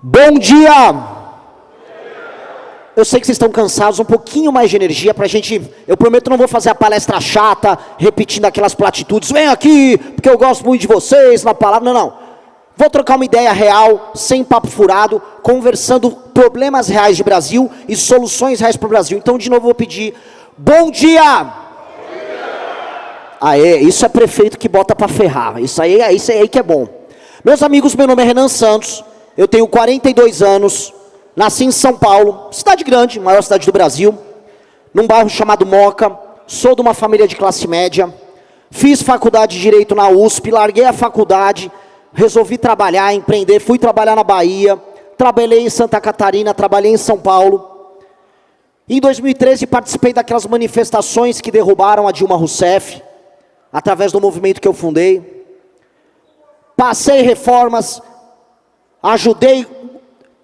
Bom dia! Eu sei que vocês estão cansados, um pouquinho mais de energia pra gente. Eu prometo não vou fazer a palestra chata, repetindo aquelas platitudes. Vem aqui, porque eu gosto muito de vocês, na palavra. Não. Vou trocar uma ideia real, sem papo furado, conversando problemas reais de Brasil e soluções reais para o Brasil. Então, de novo, vou pedir, bom dia! Aê, isso é prefeito que bota pra ferrar. Isso aí que é bom. Meus amigos, meu nome é Renan Santos, eu tenho 42 anos, nasci em São Paulo, cidade grande, maior cidade do Brasil, num bairro chamado Moca, sou de uma família de classe média, fiz faculdade de Direito na USP, larguei a faculdade, resolvi trabalhar, empreender, fui trabalhar na Bahia, trabalhei em Santa Catarina, trabalhei em São Paulo. Em 2013 participei daquelas manifestações que derrubaram a Dilma Rousseff, através do movimento que eu fundei. Passei reformas, ajudei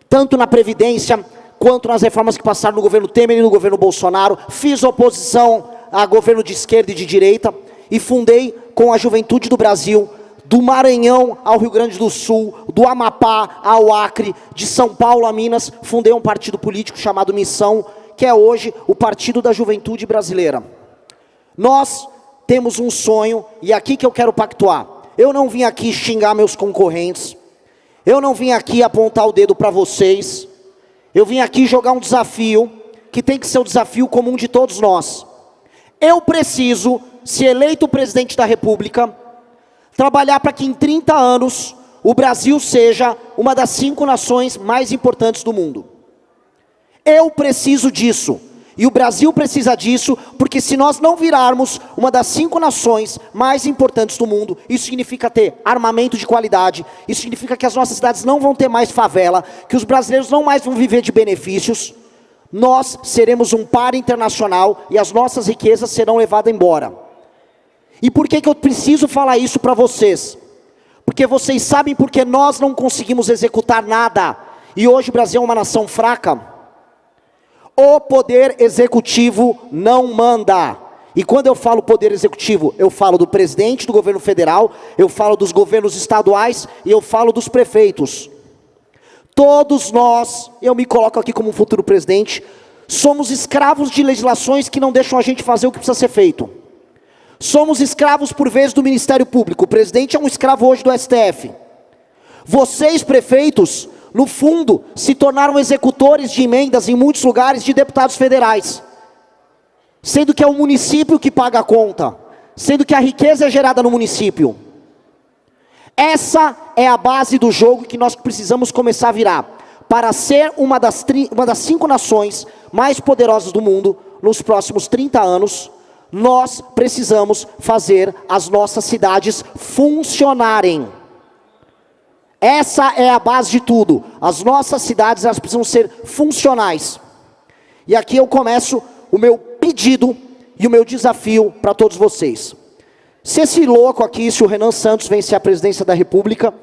tanto na Previdência, quanto nas reformas que passaram no governo Temer e no governo Bolsonaro. Fiz oposição a governo de esquerda e de direita, e fundei com a juventude do Brasil, do Maranhão ao Rio Grande do Sul, do Amapá ao Acre, de São Paulo a Minas, fundei um partido político chamado Missão, que é hoje o Partido da Juventude Brasileira. Nós temos um sonho, e é aqui que eu quero pactuar. Eu não vim aqui xingar meus concorrentes, eu não vim aqui apontar o dedo para vocês, eu vim aqui jogar um desafio, que tem que ser o desafio comum de todos nós. Eu preciso, se eleito presidente da República, trabalhar para que em 30 anos o Brasil seja uma das 5 nações mais importantes do mundo. Eu preciso disso. E o Brasil precisa disso, porque se nós não virarmos uma das 5 nações mais importantes do mundo, isso significa ter armamento de qualidade, isso significa que as nossas cidades não vão ter mais favela, que os brasileiros não mais vão viver de benefícios, nós seremos um par internacional e as nossas riquezas serão levadas embora. E por que eu preciso falar isso para vocês? Porque vocês sabem porque nós não conseguimos executar nada, e hoje o Brasil é uma nação fraca. O poder executivo não manda. E quando eu falo poder executivo, eu falo do presidente do governo federal, eu falo dos governos estaduais e eu falo dos prefeitos. Todos nós, eu me coloco aqui como um futuro presidente, somos escravos de legislações que não deixam a gente fazer o que precisa ser feito. Somos escravos por vezes do Ministério Público. O presidente é um escravo hoje do STF. Vocês, prefeitos, no fundo, se tornaram executores de emendas em muitos lugares de deputados federais. Sendo que é o município que paga a conta. Sendo que a riqueza é gerada no município. Essa é a base do jogo que nós precisamos começar a virar. Para ser uma das 5 nações mais poderosas do mundo, nos próximos 30 anos, nós precisamos fazer as nossas cidades funcionarem. Essa é a base de tudo. As nossas cidades, elas precisam ser funcionais. E aqui eu começo o meu pedido e o meu desafio para todos vocês. Se esse louco aqui, se o Renan Santos vencer a presidência da República,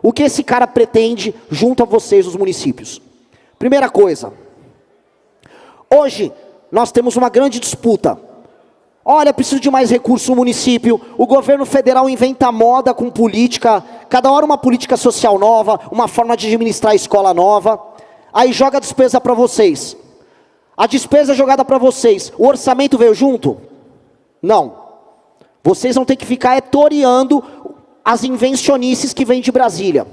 o que esse cara pretende junto a vocês, os municípios? Primeira coisa, hoje nós temos uma grande disputa. Olha, preciso de mais recursos no município, o governo federal inventa moda com política, cada hora uma política social nova, uma forma de administrar a escola nova, aí joga a despesa para vocês. A despesa jogada para vocês, o orçamento veio junto? Não. Vocês vão ter que ficar toreando as invencionices que vêm de Brasília.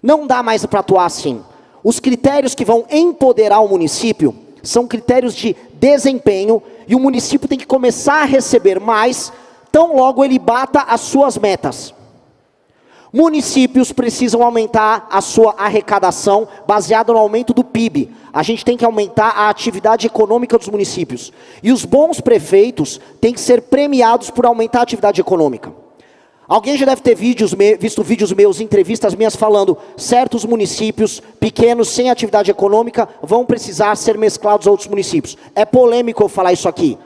Não dá mais para atuar assim. Os critérios que vão empoderar o município são critérios de desempenho, e o município tem que começar a receber mais, tão logo ele bata as suas metas. Municípios precisam aumentar a sua arrecadação, baseada no aumento do PIB. A gente tem que aumentar a atividade econômica dos municípios. E os bons prefeitos têm que ser premiados por aumentar a atividade econômica. Alguém já deve ter visto vídeos meus, entrevistas minhas falando, certos municípios pequenos, sem atividade econômica, vão precisar ser mesclados a outros municípios. É polêmico eu falar isso aqui.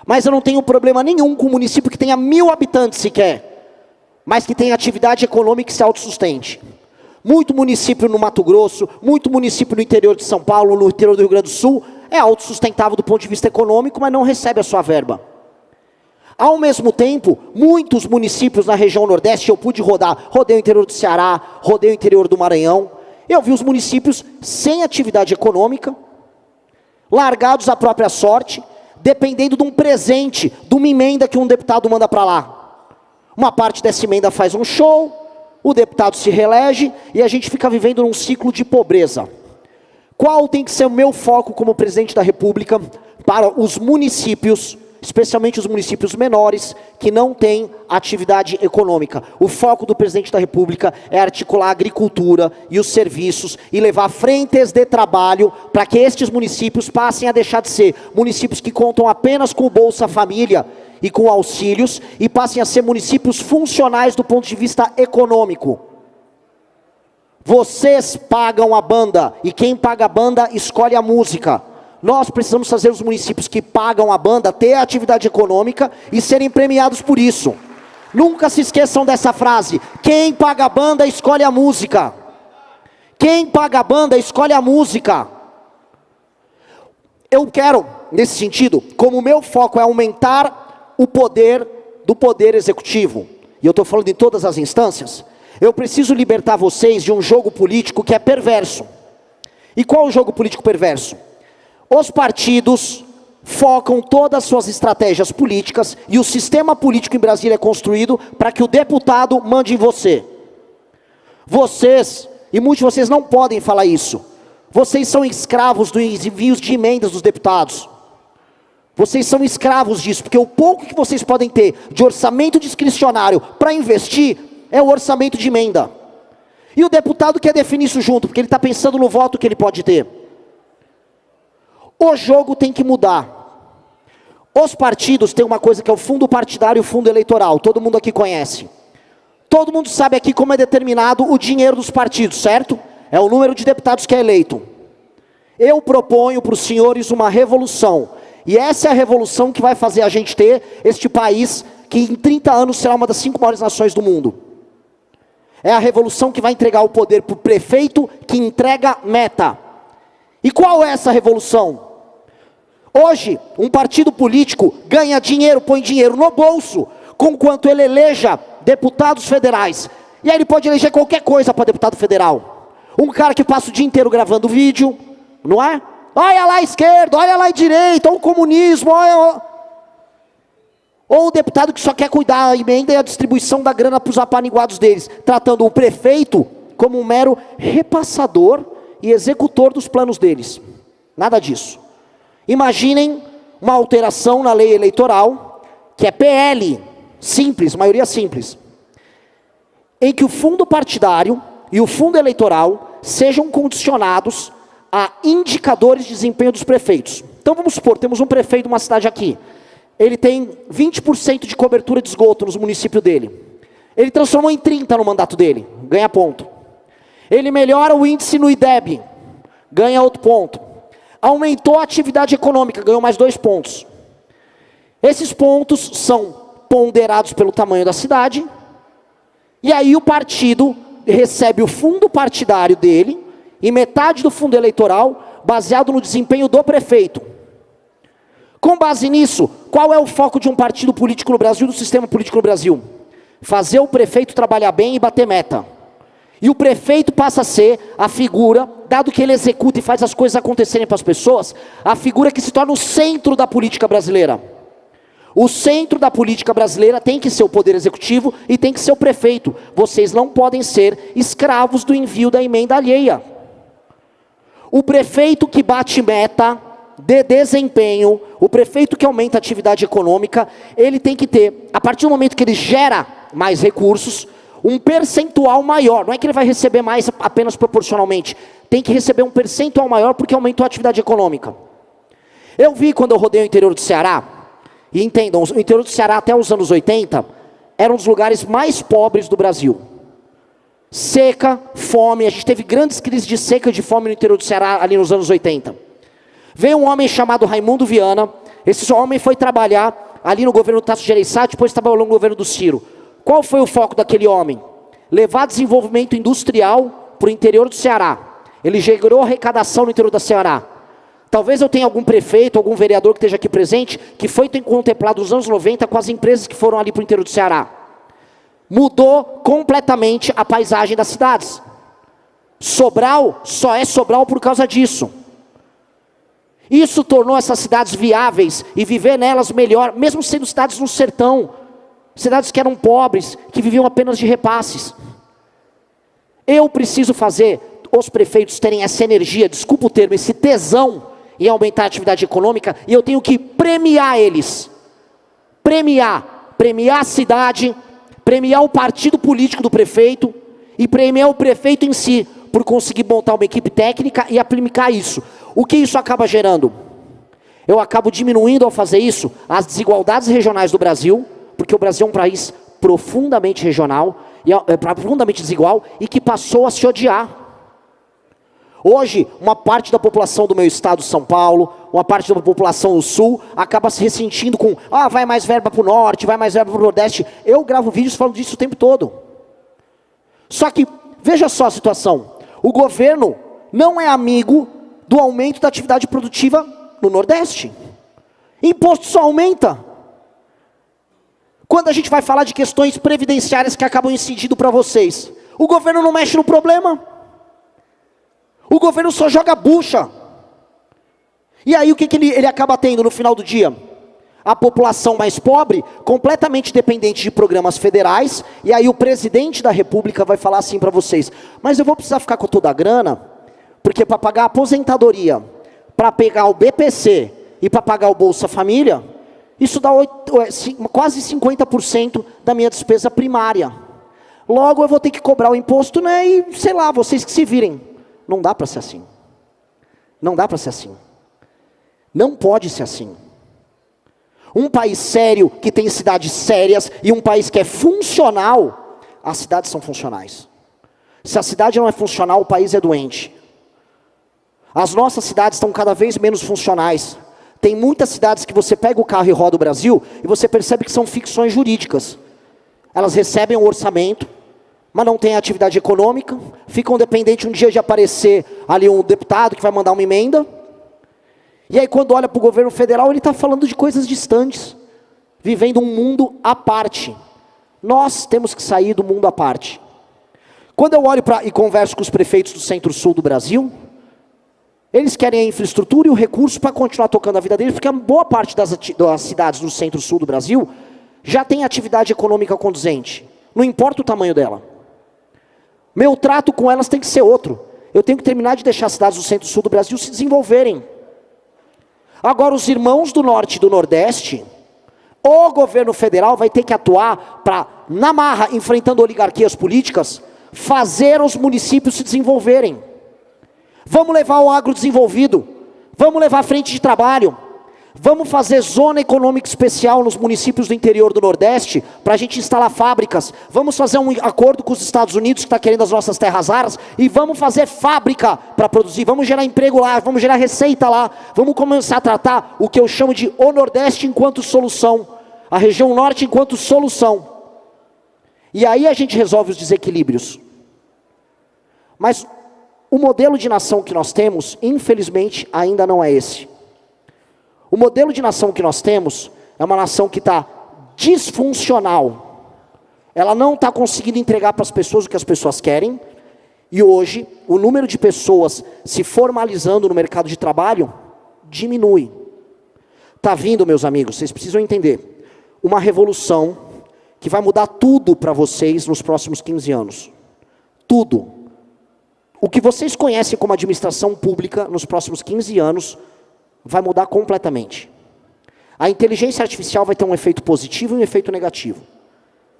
Mas eu não tenho problema nenhum com um município que tenha 1000 habitantes sequer, mas que tenha atividade econômica e se autossustente. Muito município no Mato Grosso, muito município no interior de São Paulo, no interior do Rio Grande do Sul, é autossustentável do ponto de vista econômico, mas não recebe a sua verba. Ao mesmo tempo, muitos municípios na região Nordeste, eu pude rodar, rodei o interior do Ceará, rodei o interior do Maranhão, Eu vi os municípios sem atividade econômica, largados à própria sorte, dependendo de um presente, de uma emenda que um deputado manda para lá. Uma parte dessa emenda faz um show, o deputado se reelege e a gente fica vivendo num ciclo de pobreza. Qual tem que ser o meu foco como presidente da República para os municípios, especialmente os municípios menores, que não têm atividade econômica? O foco do presidente da República é articular a agricultura e os serviços e levar frentes de trabalho para que estes municípios passem a deixar de ser municípios que contam apenas com o Bolsa Família e com auxílios e passem a ser municípios funcionais do ponto de vista econômico. Vocês pagam a banda e quem paga a banda escolhe a música. Nós precisamos fazer os municípios que pagam a banda ter atividade econômica e serem premiados por isso. Nunca se esqueçam dessa frase: quem paga a banda escolhe a música. Quem paga a banda escolhe a música. Eu quero, nesse sentido, como o meu foco é aumentar o poder do poder executivo, e eu estou falando em todas as instâncias, eu preciso libertar vocês de um jogo político que é perverso. E qual é o jogo político perverso? Os partidos focam todas as suas estratégias políticas e o sistema político em Brasília é construído para que o deputado mande em você. Vocês, e muitos de vocês não podem falar isso, vocês são escravos dos envios de emendas dos deputados. Vocês são escravos disso, porque o pouco que vocês podem ter de orçamento discricionário para investir é o orçamento de emenda. E o deputado quer definir isso junto, porque ele está pensando no voto que ele pode ter. O jogo tem que mudar. Os partidos têm uma coisa que é o fundo partidário e o fundo eleitoral. Todo mundo aqui conhece. Todo mundo sabe aqui como é determinado o dinheiro dos partidos, certo? É o número de deputados que é eleito. Eu proponho para os senhores uma revolução. E essa é a revolução que vai fazer a gente ter este país que em 30 anos será uma das 5 maiores nações do mundo. É a revolução que vai entregar o poder para o prefeito que entrega meta. E qual é essa revolução? Hoje, um partido político ganha dinheiro, põe dinheiro no bolso, conquanto ele eleja deputados federais. E aí ele pode eleger qualquer coisa para deputado federal. Um cara que passa o dia inteiro gravando vídeo, não é? Olha lá a esquerda, olha lá a direita, olha o comunismo, olha... Ou o deputado que só quer cuidar da emenda e a distribuição da grana para os apaniguados deles, tratando o prefeito como um mero repassador e executor dos planos deles. Nada disso. Imaginem uma alteração na lei eleitoral, que é PL, simples, maioria simples, em que o fundo partidário e o fundo eleitoral sejam condicionados a indicadores de desempenho dos prefeitos. Então vamos supor, temos um prefeito de uma cidade aqui, ele tem 20% de cobertura de esgoto nos municípios dele. Ele transformou em 30% no mandato dele, ganha ponto. Ele melhora o índice no IDEB, ganha outro ponto. Aumentou a atividade econômica, ganhou mais 2 pontos. Esses pontos são ponderados pelo tamanho da cidade, e aí o partido recebe o fundo partidário dele, e metade do fundo eleitoral, baseado no desempenho do prefeito. Com base nisso, qual é o foco de um partido político no Brasil, do sistema político no Brasil? Fazer o prefeito trabalhar bem e bater meta. E o prefeito passa a ser a figura, dado que ele executa e faz as coisas acontecerem para as pessoas, a figura que se torna o centro da política brasileira. O centro da política brasileira tem que ser o poder executivo e tem que ser o prefeito. Vocês não podem ser escravos do envio da emenda alheia. O prefeito que bate meta de desempenho, o prefeito que aumenta a atividade econômica, ele tem que ter, a partir do momento que ele gera mais recursos, um percentual maior. Não é que ele vai receber mais apenas proporcionalmente, tem que receber um percentual maior porque aumentou a atividade econômica. Eu vi quando eu rodei o interior do Ceará, e entendam, o interior do Ceará até os anos 80, era um dos lugares mais pobres do Brasil. Seca, fome, a gente teve grandes crises de seca e de fome no interior do Ceará ali nos anos 80. Veio um homem chamado Raimundo Viana, esse homem foi trabalhar ali no governo do Tasso Gereissati, depois trabalhou no governo do Ciro. Qual foi o foco daquele homem? Levar desenvolvimento industrial para o interior do Ceará. Ele gerou arrecadação no interior do Ceará. Talvez eu tenha algum prefeito, algum vereador que esteja aqui presente, que foi contemplado nos anos 90 com as empresas que foram ali para o interior do Ceará. Mudou completamente a paisagem das cidades. Sobral só é Sobral por causa disso. Isso tornou essas cidades viáveis e viver nelas melhor, mesmo sendo cidades no sertão, cidades que eram pobres, que viviam apenas de repasses. Eu preciso fazer os prefeitos terem essa energia, desculpa o termo, esse tesão em aumentar a atividade econômica, e eu tenho que premiar eles. Premiar a cidade, premiar o partido político do prefeito e premiar o prefeito em si, por conseguir montar uma equipe técnica e aplicar isso. O que isso acaba gerando? Eu acabo diminuindo ao fazer isso as desigualdades regionais do Brasil, porque o Brasil é um país profundamente regional, profundamente desigual, e que passou a se odiar. Hoje, uma parte da população do meu estado, São Paulo, uma parte da população do Sul, acaba se ressentindo com, vai mais verba para o Norte, vai mais verba para o Nordeste. Eu gravo vídeos falando disso o tempo todo. Só que, veja só a situação. O governo não é amigo do aumento da atividade produtiva no Nordeste. Imposto só aumenta. Quando a gente vai falar de questões previdenciárias que acabam incidindo para vocês, o governo não mexe no problema. O governo só joga bucha. E aí o que ele acaba tendo no final do dia? A população mais pobre, completamente dependente de programas federais, e aí o presidente da república vai falar assim para vocês, mas eu vou precisar ficar com toda a grana, porque para pagar a aposentadoria, para pegar o BPC e para pagar o Bolsa Família, isso dá quase 50% da minha despesa primária. Logo eu vou ter que cobrar o imposto, né, e sei lá, vocês que se virem. Não dá para ser assim. Não dá para ser assim. Não pode ser assim. Um país sério, que tem cidades sérias, e um país que é funcional, as cidades são funcionais. Se a cidade não é funcional, o país é doente. As nossas cidades estão cada vez menos funcionais. Tem muitas cidades que você pega o carro e roda o Brasil, e você percebe que são ficções jurídicas. Elas recebem um orçamento, mas não têm atividade econômica, ficam dependentes um dia de aparecer ali um deputado que vai mandar uma emenda. E aí quando olha para o governo federal, ele está falando de coisas distantes, vivendo um mundo à parte. Nós temos que sair do mundo à parte. Quando eu olho e converso com os prefeitos do centro-sul do Brasil, eles querem a infraestrutura e o recurso para continuar tocando a vida deles, porque a boa parte das cidades do centro-sul do Brasil já tem atividade econômica condizente, não importa o tamanho dela. Meu trato com elas tem que ser outro. Eu tenho que terminar de deixar as cidades do centro-sul do Brasil se desenvolverem. Agora, os irmãos do Norte e do Nordeste, o governo federal vai ter que atuar para, na marra, enfrentando oligarquias políticas, fazer os municípios se desenvolverem. Vamos levar o agrodesenvolvido, vamos levar a frente de trabalho, vamos fazer zona econômica especial nos municípios do interior do Nordeste, para a gente instalar fábricas, vamos fazer um acordo com os Estados Unidos, que está querendo as nossas terras raras, e vamos fazer fábrica para produzir, vamos gerar emprego lá, vamos gerar receita lá, vamos começar a tratar o que eu chamo de o Nordeste enquanto solução, a região Norte enquanto solução. E aí a gente resolve os desequilíbrios. Mas o modelo de nação que nós temos, infelizmente, ainda não é esse. O modelo de nação que nós temos é uma nação que está disfuncional. Ela não está conseguindo entregar para as pessoas o que as pessoas querem. E hoje, o número de pessoas se formalizando no mercado de trabalho diminui. Está vindo, meus amigos, vocês precisam entender, uma revolução que vai mudar tudo para vocês nos próximos 15 anos. Tudo. O que vocês conhecem como administração pública nos próximos 15 anos vai mudar completamente. A inteligência artificial vai ter um efeito positivo e um efeito negativo.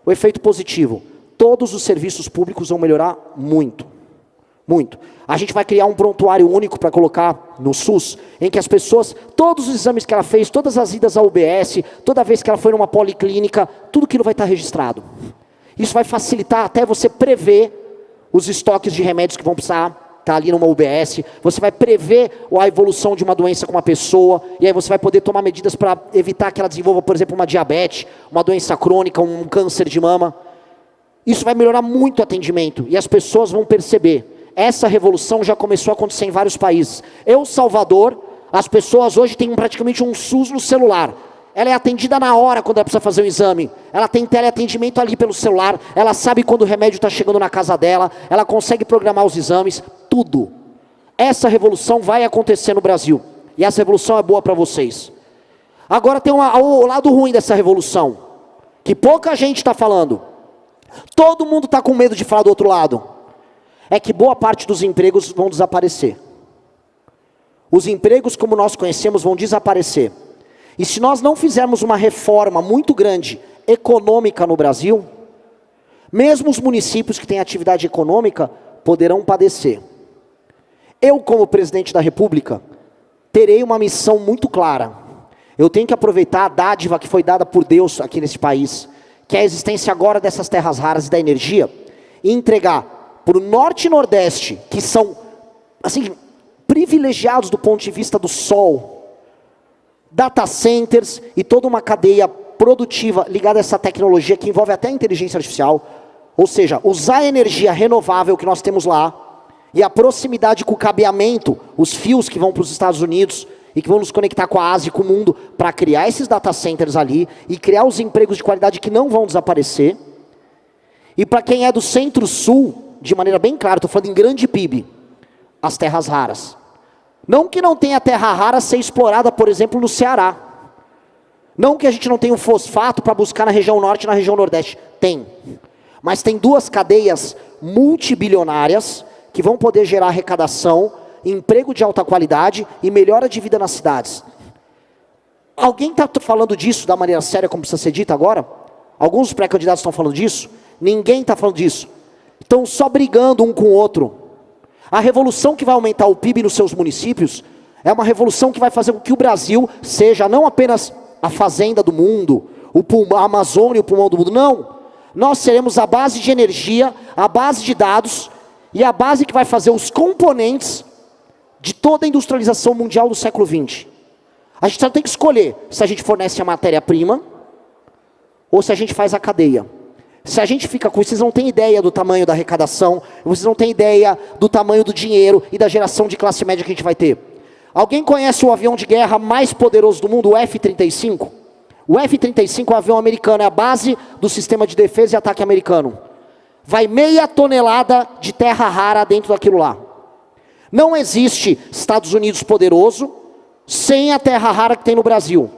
O efeito positivo, todos os serviços públicos vão melhorar muito. Muito. A gente vai criar um prontuário único para colocar no SUS, em que as pessoas, todos os exames que ela fez, todas as idas ao UBS, toda vez que ela foi numa policlínica, tudo aquilo vai estar registrado. Isso vai facilitar até você prever os estoques de remédios que vão precisar estar ali numa UBS, você vai prever a evolução de uma doença com uma pessoa, e aí você vai poder tomar medidas para evitar que ela desenvolva, por exemplo, uma diabetes, uma doença crônica, um câncer de mama. Isso vai melhorar muito o atendimento, e as pessoas vão perceber. Essa revolução já começou a acontecer em vários países. El Salvador, as pessoas hoje têm praticamente um SUS no celular. ela é atendida na hora quando ela precisa fazer o exame. Ela tem teleatendimento ali pelo celular, ela sabe quando o remédio está chegando na casa dela, ela consegue programar os exames, tudo. Essa revolução vai acontecer no Brasil. E essa revolução é boa para vocês. Agora tem o lado ruim dessa revolução, que pouca gente está falando. Todo mundo está com medo de falar do outro lado. É que boa parte dos empregos vão desaparecer. Os empregos como nós conhecemos vão desaparecer. E se nós não fizermos uma reforma muito grande, econômica no Brasil, mesmo os municípios que têm atividade econômica poderão padecer. Eu, como presidente da República, terei uma missão muito clara. Eu tenho que aproveitar a dádiva que foi dada por Deus aqui nesse país, que é a existência agora dessas terras raras e da energia, e entregar para o Norte e Nordeste, que são, assim, privilegiados do ponto de vista do sol, data centers e toda uma cadeia produtiva ligada a essa tecnologia que envolve até a inteligência artificial, ou seja, usar a energia renovável que nós temos lá, e a proximidade com o cabeamento, os fios que vão para os Estados Unidos, e que vão nos conectar com a Ásia e com o mundo, para criar esses data centers ali, e criar os empregos de qualidade que não vão desaparecer. E para quem é do Centro-Sul, de maneira bem clara, estou falando em grande PIB, as terras raras. Não que não tenha terra rara ser explorada, por exemplo, no Ceará. Não que a gente não tenha um fosfato para buscar na região norte e na região nordeste. Tem. Mas tem duas cadeias multibilionárias que vão poder gerar arrecadação, emprego de alta qualidade e melhora de vida nas cidades. Alguém está falando disso da maneira séria como precisa ser dita agora? Alguns pré-candidatos estão falando disso? Ninguém está falando disso. Estão só brigando um com o outro. A revolução que vai aumentar o PIB nos seus municípios é uma revolução que vai fazer com que o Brasil seja não apenas a fazenda do mundo, a Amazônia, o pulmão do mundo, não. Nós seremos a base de energia, a base de dados e a base que vai fazer os componentes de toda a industrialização mundial do século XX. A gente só tem que escolher se a gente fornece a matéria-prima ou se a gente faz a cadeia. Se a gente fica com... Vocês não têm ideia do tamanho da arrecadação, vocês não têm ideia do tamanho do dinheiro e da geração de classe média que a gente vai ter. Alguém conhece o avião de guerra mais poderoso do mundo, o F-35? O F-35 é um avião americano, é a base do sistema de defesa e ataque americano. Vai 0,5 tonelada de terra rara dentro daquilo lá. Não existe Estados Unidos poderoso sem a terra rara que tem no Brasil.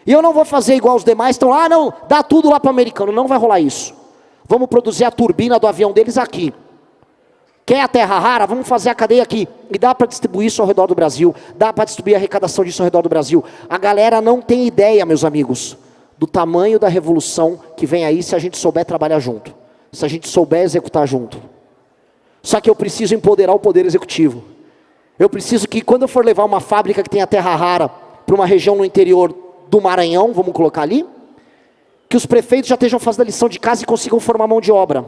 E eu não vou fazer igual os demais, estão lá, não, dá tudo lá para o americano, não vai rolar isso. Vamos produzir a turbina do avião deles aqui. Quer a terra rara? Vamos fazer a cadeia aqui. E dá para distribuir isso ao redor do Brasil, dá para distribuir a arrecadação disso ao redor do Brasil. A galera não tem ideia, meus amigos, do tamanho da revolução que vem aí se a gente souber trabalhar junto. Se a gente souber executar junto. Só que eu preciso empoderar o poder executivo. Eu preciso que quando eu for levar uma fábrica que tenha terra rara para uma região no interior do Maranhão, vamos colocar ali, que os prefeitos já estejam fazendo a lição de casa e consigam formar mão de obra.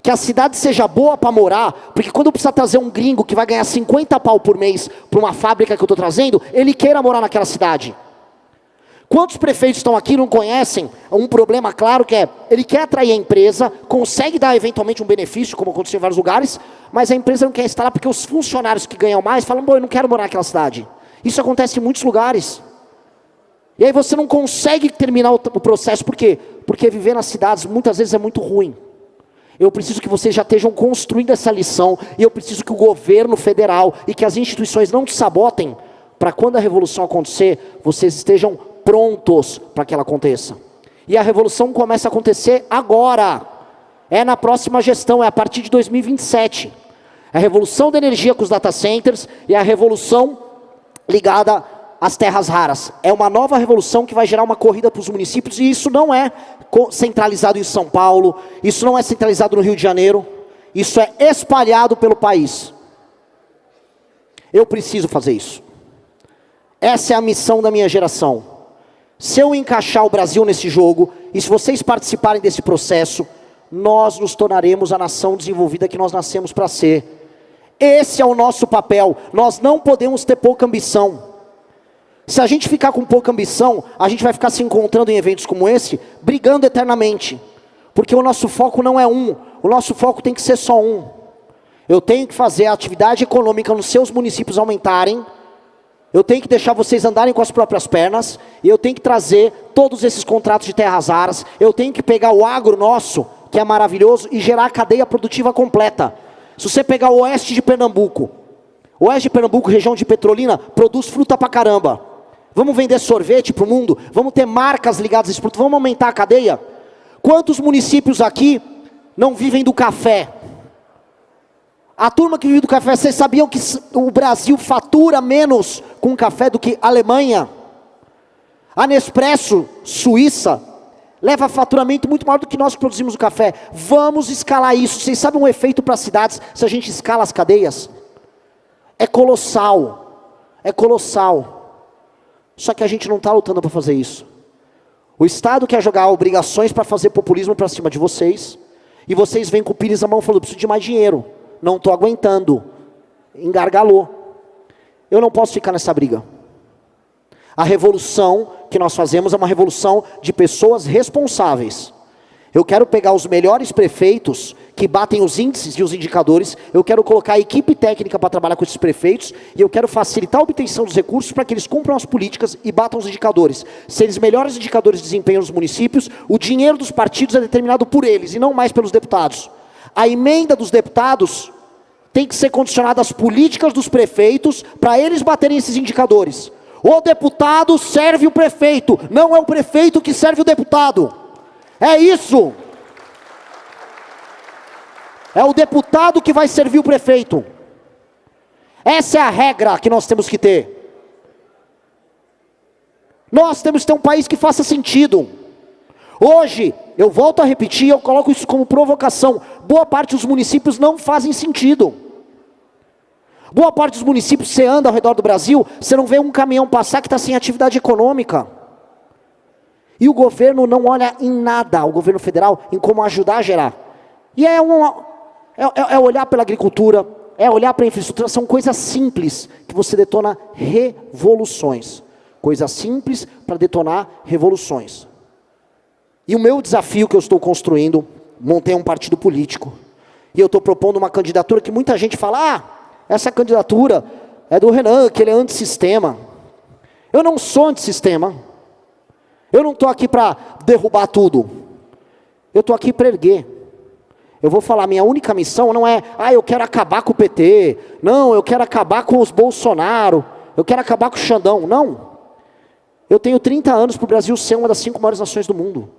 Que a cidade seja boa para morar, porque quando eu precisar trazer um gringo que vai ganhar 50 pau por mês para uma fábrica que eu estou trazendo, ele queira morar naquela cidade. Quantos prefeitos estão aqui e não conhecem um problema claro que é, ele quer atrair a empresa, consegue dar eventualmente um benefício, como aconteceu em vários lugares, mas a empresa não quer instalar porque os funcionários que ganham mais falam, bom, eu não quero morar naquela cidade. Isso acontece em muitos lugares. E aí você não consegue terminar o processo, por quê? Porque viver nas cidades muitas vezes é muito ruim. Eu preciso que vocês já estejam construindo essa lição, e eu preciso que o governo federal e que as instituições não te sabotem, para quando a revolução acontecer, vocês estejam prontos para que ela aconteça. E a revolução começa a acontecer agora. É na próxima gestão, é a partir de 2027. É a revolução da energia com os data centers e a revolução ligada às terras raras. É uma nova revolução que vai gerar uma corrida para os municípios, e isso não é centralizado em São Paulo, isso não é centralizado no Rio de Janeiro, isso é espalhado pelo país. Eu preciso fazer isso. Essa é a missão da minha geração. Se eu encaixar o Brasil nesse jogo, e se vocês participarem desse processo, nós nos tornaremos a nação desenvolvida que nós nascemos para ser. Esse é o nosso papel. Nós não podemos ter pouca ambição. Se a gente ficar com pouca ambição, a gente vai ficar se encontrando em eventos como esse, brigando eternamente. Porque o nosso foco não é um, o nosso foco tem que ser só um. Eu tenho que fazer a atividade econômica nos seus municípios aumentarem. eu tenho que deixar vocês andarem com as próprias pernas, e eu tenho que trazer todos esses contratos de terras raras, eu tenho que pegar o agro nosso, que é maravilhoso, e gerar a cadeia produtiva completa. Se você pegar o oeste de Pernambuco, região de Petrolina, produz fruta pra caramba. Vamos vender sorvete para o mundo? Vamos ter marcas ligadas a esse produto? Vamos aumentar a cadeia? Quantos municípios aqui não vivem do café? A turma que vive do café, vocês sabiam que o Brasil fatura menos com café do que a Alemanha? A Nespresso, Suíça, leva faturamento muito maior do que nós que produzimos o café. Vamos escalar isso. Vocês sabem um efeito para as cidades, se a gente escala as cadeias? É colossal. É colossal. Só que a gente não está lutando para fazer isso. O Estado quer jogar obrigações para fazer populismo para cima de vocês. E vocês vêm com o pires na mão falando, preciso de mais dinheiro. Não estou aguentando. Engargalou. Eu não posso ficar nessa briga. A revolução que nós fazemos é uma revolução de pessoas responsáveis. Eu quero pegar os melhores prefeitos que batem os índices e os indicadores, eu quero colocar a equipe técnica para trabalhar com esses prefeitos, e eu quero facilitar a obtenção dos recursos para que eles cumpram as políticas e batam os indicadores. Se eles melhores indicadores de desempenho nos municípios, o dinheiro dos partidos é determinado por eles, e não mais pelos deputados. A emenda dos deputados tem que ser condicionada às políticas dos prefeitos, para eles baterem esses indicadores. O deputado serve o prefeito, não é o prefeito que serve o deputado. É isso. É o deputado que vai servir o prefeito. Essa é a regra que nós temos que ter. Nós temos que ter um país que faça sentido. Hoje, eu volto a repetir, eu coloco isso como provocação. Boa parte dos municípios não fazem sentido. Boa parte dos municípios, você anda ao redor do Brasil, você não vê um caminhão passar que está sem atividade econômica. E o governo não olha em nada, o governo federal, em como ajudar a gerar. E é olhar pela agricultura, é olhar para a infraestrutura, são coisas simples que você detona revoluções. Coisas simples para detonar revoluções. E o meu desafio que eu estou construindo, montei um partido político, e eu estou propondo uma candidatura que muita gente fala, essa candidatura é do Renan, que ele é antissistema. Eu não sou antissistema. Eu não estou aqui para derrubar tudo. Eu estou aqui para erguer. Eu vou falar, minha única missão não é, eu quero acabar com o PT. Não, eu quero acabar com os Bolsonaro. Eu quero acabar com o Xandão. Não. Eu tenho 30 anos para o Brasil ser uma das 5 maiores nações do mundo.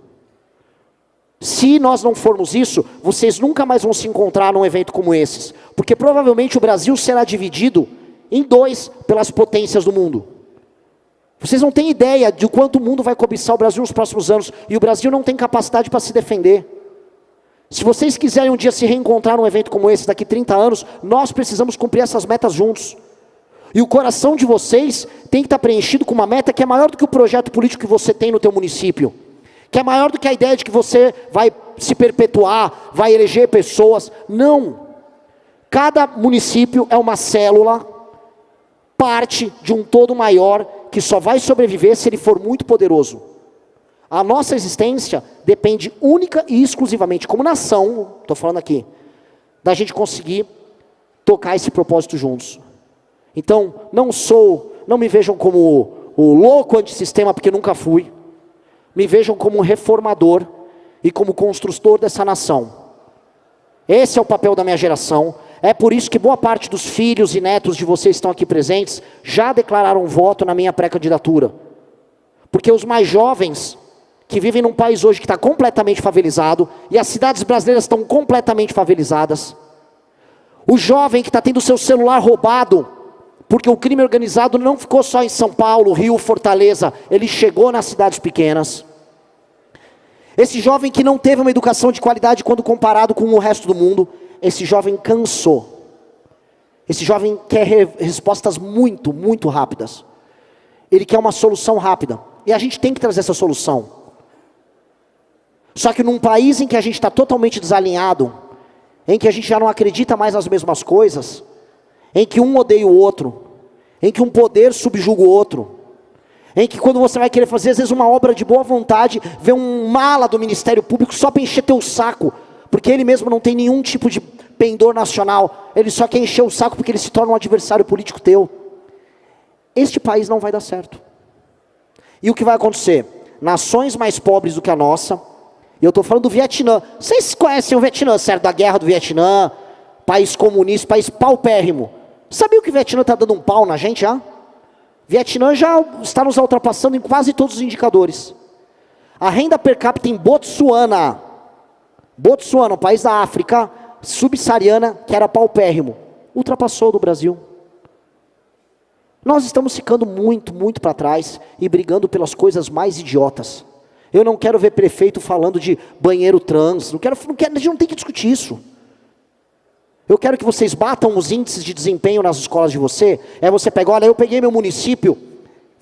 Se nós não formos isso, vocês nunca mais vão se encontrar num evento como esses. Porque provavelmente o Brasil será dividido em 2 pelas potências do mundo. Vocês não têm ideia de quanto o mundo vai cobiçar o Brasil nos próximos anos. E o Brasil não tem capacidade para se defender. Se vocês quiserem um dia se reencontrar num evento como esse, daqui 30 anos, nós precisamos cumprir essas metas juntos. E o coração de vocês tem que estar preenchido com uma meta que é maior do que o projeto político que você tem no teu município. Que é maior do que a ideia de que você vai se perpetuar, vai eleger pessoas. Não. Cada município é uma célula, parte de um todo maior, que só vai sobreviver se ele for muito poderoso. A nossa existência depende única e exclusivamente, como nação, estou falando aqui, da gente conseguir tocar esse propósito juntos. Então, não me vejam como o louco antissistema, porque nunca fui. Me vejam como um reformador e como construtor dessa nação. Esse é o papel da minha geração. É por isso que boa parte dos filhos e netos de vocês que estão aqui presentes já declararam voto na minha pré-candidatura. Porque os mais jovens, que vivem num país hoje que está completamente favelizado, e as cidades brasileiras estão completamente favelizadas. O jovem que está tendo seu celular roubado, porque o crime organizado não ficou só em São Paulo, Rio, Fortaleza, ele chegou nas cidades pequenas. Esse jovem que não teve uma educação de qualidade quando comparado com o resto do mundo, esse jovem cansou. Esse jovem quer respostas muito, muito rápidas. Ele quer uma solução rápida. E a gente tem que trazer essa solução. Só que num país em que a gente está totalmente desalinhado, em que a gente já não acredita mais nas mesmas coisas, em que um odeia o outro, em que um poder subjuga o outro, em que quando você vai querer fazer, às vezes, uma obra de boa vontade, vê um mala do Ministério Público só para encher teu saco, porque ele mesmo não tem nenhum tipo de pendor nacional, ele só quer encher o saco porque ele se torna um adversário político teu. este país não vai dar certo. E o que vai acontecer? Nações mais pobres do que a nossa, e eu estou falando do Vietnã. Vocês conhecem o Vietnã, certo? Da guerra do Vietnã, país comunista, país paupérrimo. Sabia que o Vietnã está dando um pau na gente já? Vietnã já está nos ultrapassando em quase todos os indicadores. A renda per capita em Botsuana, um país da África subsaariana, que era paupérrimo, ultrapassou do Brasil. Nós estamos ficando muito, muito para trás e brigando pelas coisas mais idiotas. Eu não quero ver prefeito falando de banheiro trans, a gente não tem que discutir isso. Eu quero que vocês batam os índices de desempenho nas escolas de você. Você pega, olha, eu peguei meu município,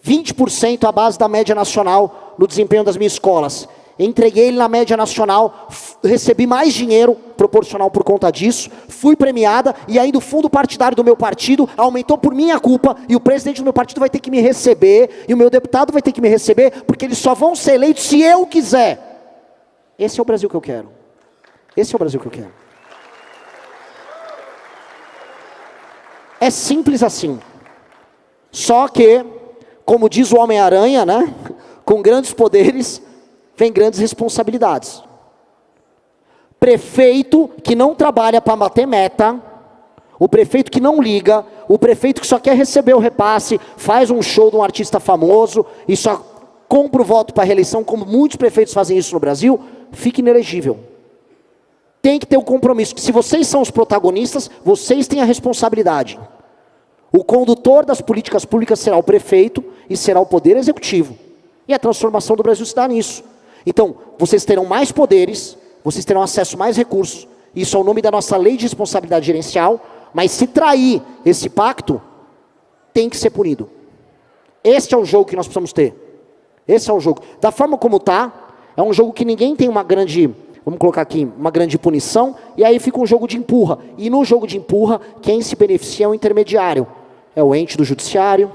20% à base da média nacional no desempenho das minhas escolas. Entreguei ele na média nacional, recebi mais dinheiro proporcional por conta disso, fui premiada e ainda o fundo partidário do meu partido aumentou por minha culpa e o presidente do meu partido vai ter que me receber e o meu deputado vai ter que me receber porque eles só vão ser eleitos se eu quiser. Esse é o Brasil que eu quero. Esse é o Brasil que eu quero. É simples assim. Só que, como diz o Homem-Aranha, né? Com grandes poderes vem grandes responsabilidades. Prefeito que não trabalha para bater meta, o prefeito que não liga, o prefeito que só quer receber o repasse, faz um show de um artista famoso e só compra o voto para a reeleição, como muitos prefeitos fazem isso no Brasil, fica inelegível. Tem que ter o compromisso, que se vocês são os protagonistas, vocês têm a responsabilidade. O condutor das políticas públicas será o prefeito e será o poder executivo. E a transformação do Brasil se dá nisso. Então, vocês terão mais poderes, vocês terão acesso a mais recursos, isso é o nome da nossa lei de responsabilidade gerencial, mas se trair esse pacto, tem que ser punido. Este é o jogo que nós precisamos ter. Esse é o jogo. Da forma como está, é um jogo que ninguém tem uma grande, vamos colocar aqui, uma grande punição, e aí fica um jogo de empurra. E no jogo de empurra, quem se beneficia é o intermediário. É o ente do judiciário,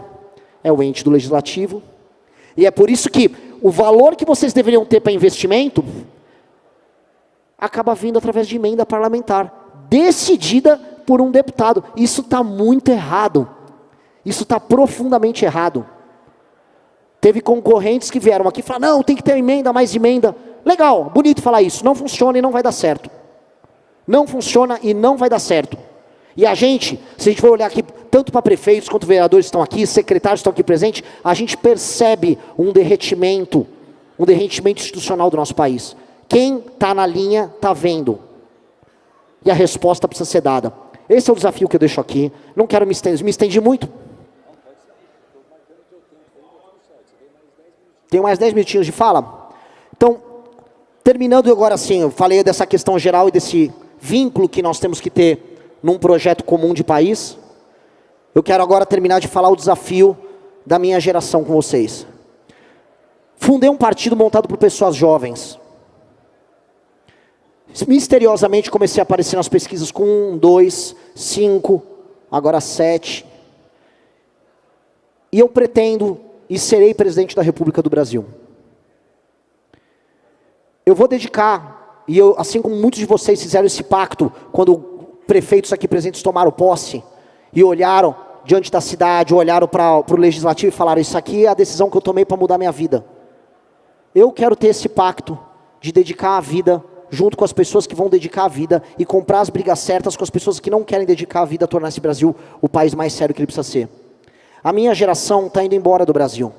é o ente do legislativo. E é por isso que o valor que vocês deveriam ter para investimento acaba vindo através de emenda parlamentar, decidida por um deputado. Isso está muito errado. Isso está profundamente errado. Teve concorrentes que vieram aqui e falaram, não, tem que ter emenda, mais emenda. Legal, bonito falar isso. Não funciona e não vai dar certo. Não funciona e não vai dar certo. E a gente, se a gente for olhar aqui, tanto para prefeitos quanto vereadores que estão aqui, secretários que estão aqui presentes, a gente percebe um derretimento institucional do nosso país. Quem está na linha está vendo. E a resposta precisa ser dada. Esse é o desafio que eu deixo aqui. Não quero me estendi muito. Tenho mais 10 minutinhos de fala? Então, terminando agora assim, eu falei dessa questão geral e desse vínculo que nós temos que ter num projeto comum de país. Eu quero agora terminar de falar o desafio da minha geração com vocês. Fundei um partido montado por pessoas jovens. Misteriosamente comecei a aparecer nas pesquisas com 1, 2, 5, agora 7. E eu pretendo e serei presidente da República do Brasil. Eu vou dedicar, e eu, assim como muitos de vocês fizeram esse pacto, quando prefeitos aqui presentes tomaram posse, e olharam diante da cidade, olharam para o legislativo e falaram, isso aqui é a decisão que eu tomei para mudar minha vida. Eu quero ter esse pacto de dedicar a vida, junto com as pessoas que vão dedicar a vida, e comprar as brigas certas com as pessoas que não querem dedicar a vida a tornar esse Brasil o país mais sério que ele precisa ser. A minha geração está indo embora do Brasil.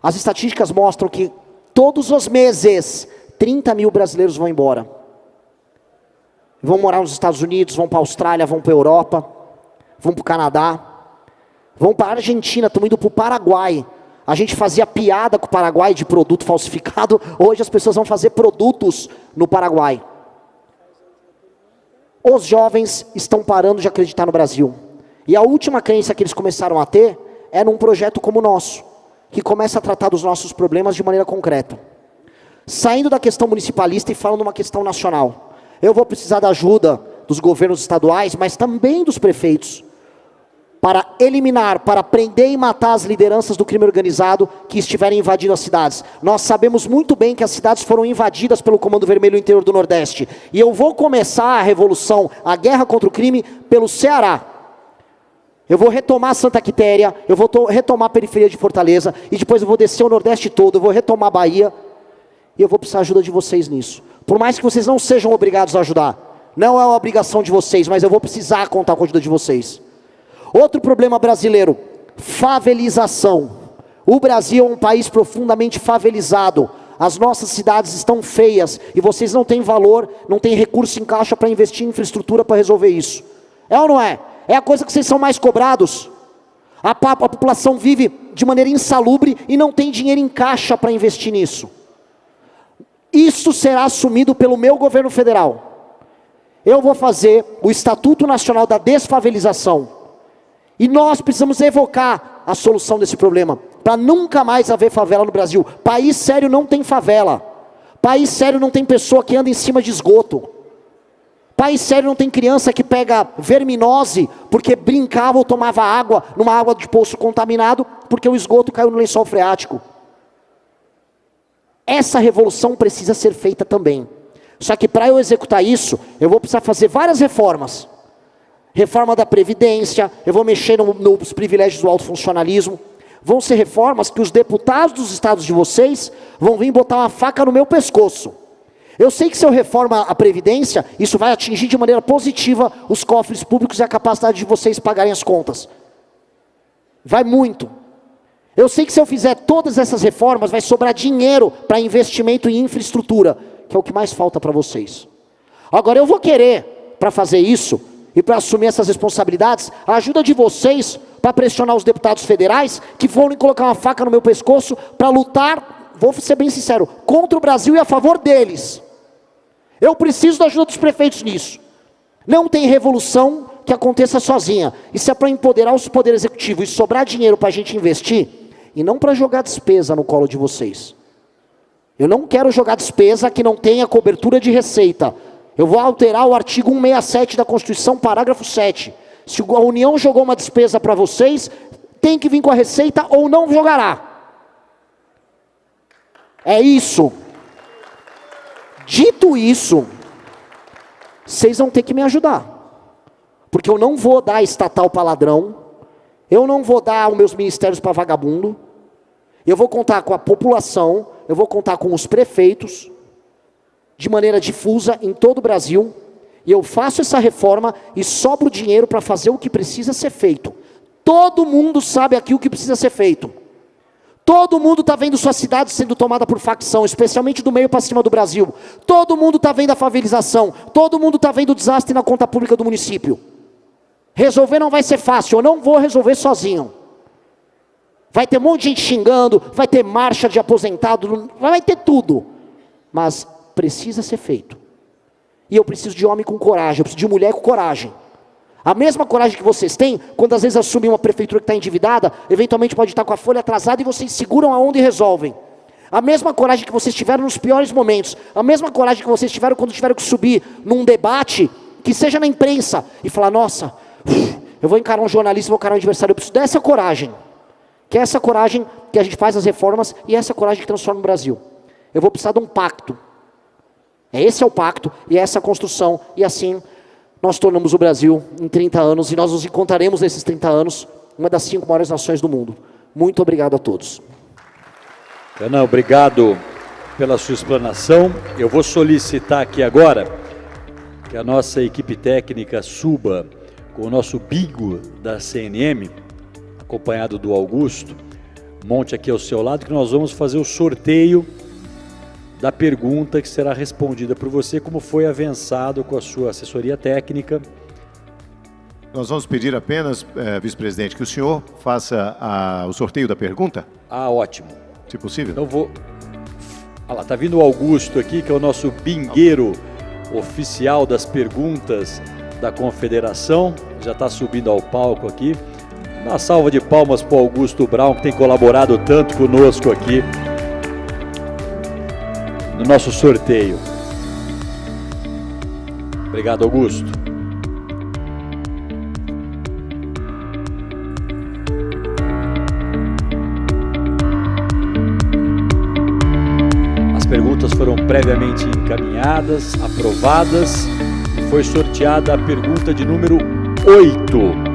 As estatísticas mostram que todos os meses, 30 mil brasileiros vão embora. Vão morar nos Estados Unidos, vão para a Austrália, vão para a Europa, vão para o Canadá, vão para a Argentina, estão indo para o Paraguai. A gente fazia piada com o Paraguai de produto falsificado, hoje as pessoas vão fazer produtos no Paraguai. Os jovens estão parando de acreditar no Brasil. E a última crença que eles começaram a ter é num projeto como o nosso, que começa a tratar dos nossos problemas de maneira concreta. Saindo da questão municipalista e falando uma questão nacional. Eu vou precisar da ajuda dos governos estaduais, mas também dos prefeitos, para eliminar, para prender e matar as lideranças do crime organizado que estiverem invadindo as cidades. Nós sabemos muito bem que as cidades foram invadidas pelo Comando Vermelho no interior do Nordeste. E eu vou começar a revolução, a guerra contra o crime, pelo Ceará. Eu vou retomar Santa Quitéria, eu vou retomar a periferia de Fortaleza, e depois eu vou descer o Nordeste todo, eu vou retomar a Bahia, e eu vou precisar da ajuda de vocês nisso. Por mais que vocês não sejam obrigados a ajudar, não é uma obrigação de vocês, mas eu vou precisar contar com a ajuda de vocês. Outro problema brasileiro, favelização. O Brasil é um país profundamente favelizado. As nossas cidades estão feias e vocês não têm valor, não têm recurso em caixa para investir em infraestrutura para resolver isso. É ou não é? É a coisa que vocês são mais cobrados. A população vive de maneira insalubre e não tem dinheiro em caixa para investir nisso. Isso será assumido pelo meu governo federal. Eu vou fazer o Estatuto Nacional da Desfavelização. E nós precisamos evocar a solução desse problema, para nunca mais haver favela no Brasil. País sério não tem favela. País sério não tem pessoa que anda em cima de esgoto. País sério não tem criança que pega verminose porque brincava ou tomava água numa água de poço contaminado porque o esgoto caiu no lençol freático. Essa revolução precisa ser feita também. Só que para eu executar isso, eu vou precisar fazer várias reformas. Reforma da Previdência, eu vou mexer nos privilégios do alto funcionalismo. Vão ser reformas que os deputados dos estados de vocês vão vir botar uma faca no meu pescoço. Eu sei que se eu reforma a Previdência, isso vai atingir de maneira positiva os cofres públicos e a capacidade de vocês pagarem as contas. Vai muito. Eu sei que se eu fizer todas essas reformas, vai sobrar dinheiro para investimento em infraestrutura, que é o que mais falta para vocês. Agora eu vou querer, para fazer isso, e para assumir essas responsabilidades, a ajuda de vocês para pressionar os deputados federais, que foram colocar uma faca no meu pescoço, para lutar, vou ser bem sincero, contra o Brasil e a favor deles. Eu preciso da ajuda dos prefeitos nisso. Não tem revolução que aconteça sozinha. Isso é para empoderar o poder executivo e sobrar dinheiro para a gente investir, e não para jogar despesa no colo de vocês. Eu não quero jogar despesa que não tenha cobertura de receita. Eu vou alterar o artigo 167 da Constituição, parágrafo 7. Se a União jogou uma despesa para vocês, tem que vir com a receita ou não jogará. É isso. Dito isso, vocês vão ter que me ajudar. Porque eu não vou dar estatal para ladrão, eu não vou dar os meus ministérios para vagabundo, eu vou contar com a população, eu vou contar com os prefeitos, de maneira difusa em todo o Brasil, e eu faço essa reforma e sobro dinheiro para fazer o que precisa ser feito. Todo mundo sabe aqui o que precisa ser feito. Todo mundo está vendo sua cidade sendo tomada por facção, especialmente do meio para cima do Brasil. Todo mundo está vendo a favelização, todo mundo está vendo o desastre na conta pública do município. Resolver não vai ser fácil, eu não vou resolver sozinho. Vai ter um monte de gente xingando, vai ter marcha de aposentado, vai ter tudo. Mas precisa ser feito. E eu preciso de homem com coragem, eu preciso de mulher com coragem. A mesma coragem que vocês têm, quando às vezes assumem uma prefeitura que está endividada, eventualmente pode estar com a folha atrasada e vocês seguram a onda e resolvem. A mesma coragem que vocês tiveram nos piores momentos, a mesma coragem que vocês tiveram quando tiveram que subir num debate, que seja na imprensa, e falar, nossa, eu vou encarar um jornalista, vou encarar um adversário, eu preciso dessa coragem. Que é essa coragem que a gente faz as reformas e é essa coragem que transforma o Brasil. Eu vou precisar de um pacto. Esse é o pacto e é essa a construção, e assim nós tornamos o Brasil em 30 anos, e nós nos encontraremos nesses 30 anos, uma das 5 maiores nações do mundo. Muito obrigado a todos. Renan, obrigado pela sua explanação. Eu vou solicitar aqui agora que a nossa equipe técnica suba com o nosso bingo da CNM, acompanhado do Augusto, monte aqui ao seu lado, que nós vamos fazer o sorteio da pergunta que será respondida por você, como foi avançado com a sua assessoria técnica. Nós vamos pedir apenas, vice-presidente, que o senhor faça o sorteio da pergunta. Ah, ótimo. Se possível. Então vou... Ah lá, tá vindo o Augusto aqui, que é o nosso bingueiro oficial das perguntas da Confederação. Já está subindo ao palco aqui. Uma salva de palmas para o Augusto Brown, que tem colaborado tanto conosco aqui no nosso sorteio. Obrigado, Augusto. As perguntas foram previamente encaminhadas, aprovadas, e foi sorteada a pergunta de número 8.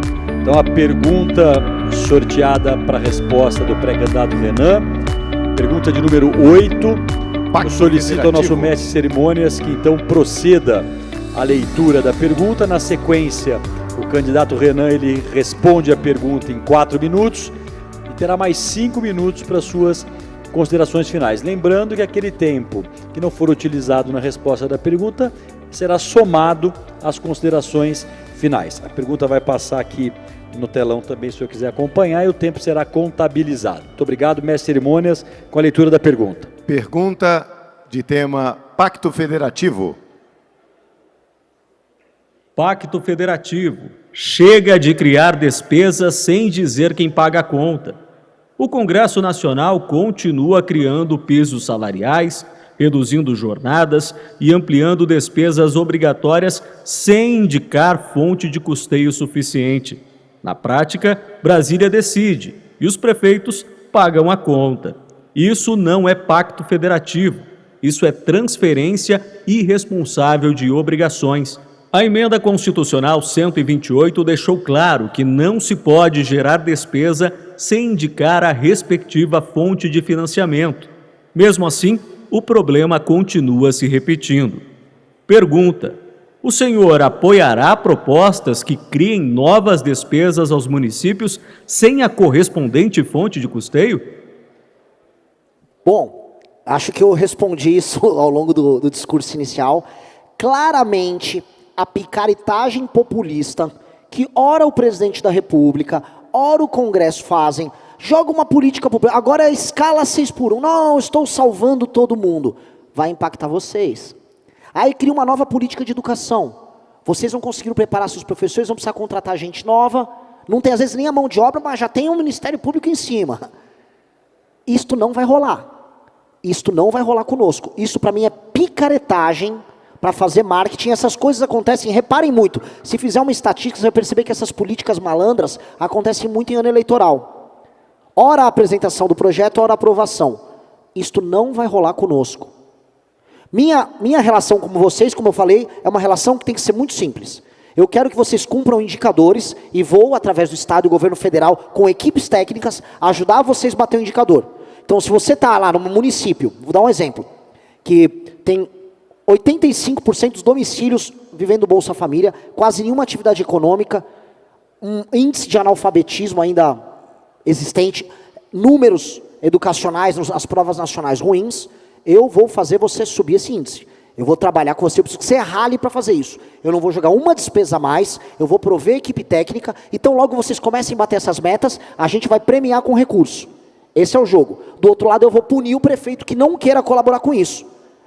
Então, a pergunta sorteada para a resposta do pré-candidato Renan, pergunta de número 8. Eu solicito ao nosso mestre de cerimônias que então proceda a leitura da pergunta. Na sequência, o candidato Renan ele responde a pergunta em 4 minutos e terá mais 5 minutos para suas considerações finais. Lembrando que aquele tempo que não for utilizado na resposta da pergunta será somado às considerações finais. A pergunta vai passar aqui no telão também, se eu quiser acompanhar, e o tempo será contabilizado. Muito obrigado, mestre de cerimônias, com a leitura da pergunta. Pergunta de tema Pacto Federativo. Pacto Federativo. Chega de criar despesas sem dizer quem paga a conta. O Congresso Nacional continua criando pisos salariais, reduzindo jornadas e ampliando despesas obrigatórias sem indicar fonte de custeio suficiente. Na prática, Brasília decide e os prefeitos pagam a conta. Isso não é pacto federativo, isso é transferência irresponsável de obrigações. A emenda constitucional 128 deixou claro que não se pode gerar despesa sem indicar a respectiva fonte de financiamento. Mesmo assim, o problema continua se repetindo. Pergunta: o senhor apoiará propostas que criem novas despesas aos municípios sem a correspondente fonte de custeio? Bom, acho que eu respondi isso ao longo do discurso inicial. Claramente, a picaretagem populista que ora o presidente da República, ora o Congresso fazem, joga uma política popular, agora é escala 6x1, não, estou salvando todo mundo, vai impactar vocês. Aí cria uma nova política de educação, vocês não conseguiram preparar seus professores, vão precisar contratar gente nova, não tem às vezes nem a mão de obra, mas já tem um Ministério Público em cima. Isto não vai rolar, isto não vai rolar conosco, isso para mim é picaretagem, para fazer marketing. Essas coisas acontecem, reparem muito, se fizer uma estatística, você vai perceber que essas políticas malandras acontecem muito em ano eleitoral. Ora a apresentação do projeto, ora a aprovação. Isto não vai rolar conosco. Minha relação com vocês, como eu falei, é uma relação que tem que ser muito simples. Eu quero que vocês cumpram indicadores e vou, através do Estado e do governo federal, com equipes técnicas, ajudar vocês a bater o indicador. Então, se você está lá no município, vou dar um exemplo, que tem 85% dos domicílios vivendo Bolsa Família, quase nenhuma atividade econômica, um índice de analfabetismo ainda existente, números educacionais nas provas nacionais ruins, eu vou fazer você subir esse índice. Eu vou trabalhar com você, eu preciso que você rale para fazer isso. Eu não vou jogar uma despesa a mais, eu vou prover equipe técnica, então logo vocês comecem a bater essas metas, a gente vai premiar com recurso. Esse é o jogo. Do outro lado, eu vou punir o prefeito que não queira colaborar com isso.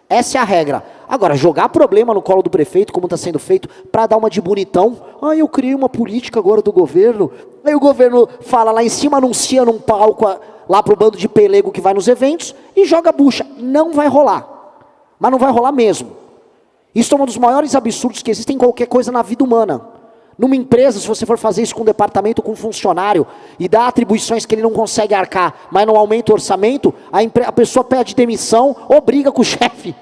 Essa é a regra. Agora, jogar problema no colo do prefeito, como está sendo feito, para dar uma de bonitão. Ah, eu criei uma política agora do governo. Aí o governo fala lá em cima, anuncia num palco lá para o bando de pelego que vai nos eventos e joga bucha. Não vai rolar. Mas não vai rolar mesmo. Isso é um dos maiores absurdos que existem em qualquer coisa na vida humana. Numa empresa, se você for fazer isso com um departamento, com um funcionário, e dá atribuições que ele não consegue arcar, mas não aumenta o orçamento, a pessoa pede demissão ou briga com o chefe.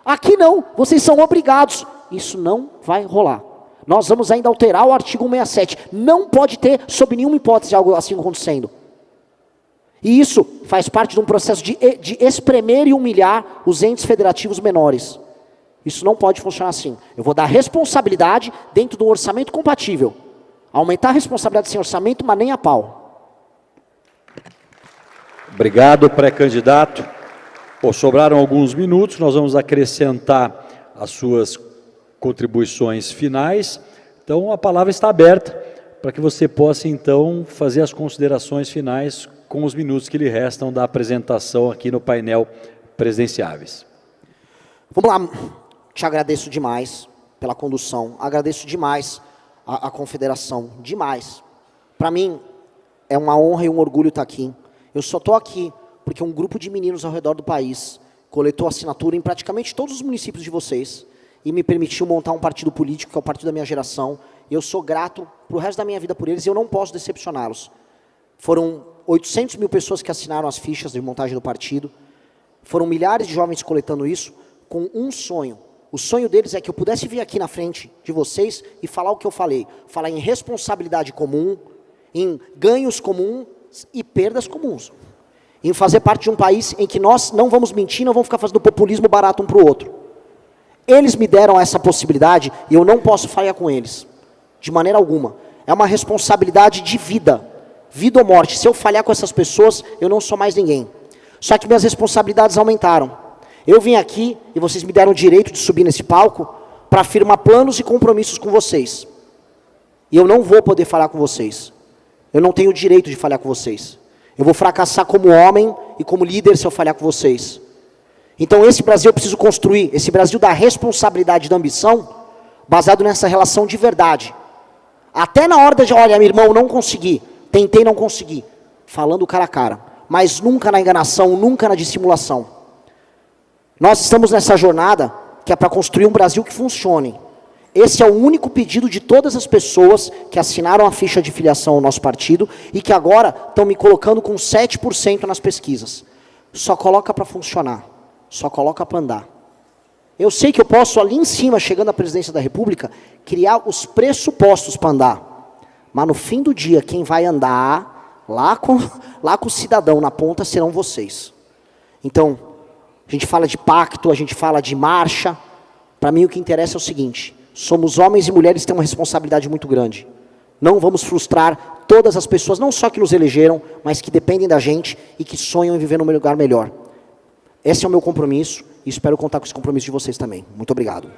Aqui não, vocês são obrigados. Isso não vai rolar. Nós vamos ainda alterar o artigo 167. Não pode ter, sob nenhuma hipótese, algo assim acontecendo. E isso faz parte de um processo de espremer e humilhar os entes federativos menores. Isso não pode funcionar assim. Eu vou dar responsabilidade dentro de um orçamento compatível. Aumentar a responsabilidade sem orçamento, mas nem a pau. Obrigado, pré-candidato. Sobraram alguns minutos, nós vamos acrescentar as suas contribuições finais. Então, a palavra está aberta para que você possa, então, fazer as considerações finais com os minutos que lhe restam da apresentação aqui no painel presidenciáveis. Vamos lá. Te agradeço demais pela condução, agradeço demais a confederação, demais. Para mim, é uma honra e um orgulho estar aqui. Eu só estou aqui porque um grupo de meninos ao redor do país coletou assinatura em praticamente todos os municípios de vocês e me permitiu montar um partido político, que é o partido da minha geração. E eu sou grato para o resto da minha vida por eles e eu não posso decepcioná-los. Foram 800 mil pessoas que assinaram as fichas de montagem do partido. Foram milhares de jovens coletando isso com um sonho. O sonho deles é que eu pudesse vir aqui na frente de vocês e falar o que eu falei. Falar em responsabilidade comum, em ganhos comuns e perdas comuns. Em fazer parte de um país em que nós não vamos mentir, não vamos ficar fazendo populismo barato um para o outro. Eles me deram essa possibilidade e eu não posso falhar com eles, de maneira alguma. É uma responsabilidade de vida, vida ou morte. Se eu falhar com essas pessoas, eu não sou mais ninguém. Só que minhas responsabilidades aumentaram. Eu vim aqui e vocês me deram o direito de subir nesse palco para afirmar planos e compromissos com vocês. E eu não vou poder falhar com vocês. Eu não tenho o direito de falhar com vocês. Eu vou fracassar como homem e como líder se eu falhar com vocês. Então esse Brasil eu preciso construir, esse Brasil da responsabilidade e da ambição, baseado nessa relação de verdade. Até na hora de, olha, meu irmão, não consegui, tentei, não consegui. Falando cara a cara, mas nunca na enganação, nunca na dissimulação. Nós estamos nessa jornada que é para construir um Brasil que funcione. Esse é o único pedido de todas as pessoas que assinaram a ficha de filiação ao nosso partido e que agora estão me colocando com 7% nas pesquisas. Só coloca para funcionar, só coloca para andar. Eu sei que eu posso, ali em cima, chegando à presidência da República, criar os pressupostos para andar. Mas no fim do dia, quem vai andar lá com o cidadão na ponta serão vocês. Então, a gente fala de pacto, a gente fala de marcha. Para mim o que interessa é o seguinte: somos homens e mulheres que têm uma responsabilidade muito grande. Não vamos frustrar todas as pessoas, não só que nos elegeram, mas que dependem da gente e que sonham em viver num lugar melhor. Esse é o meu compromisso e espero contar com esse compromisso de vocês também. Muito obrigado.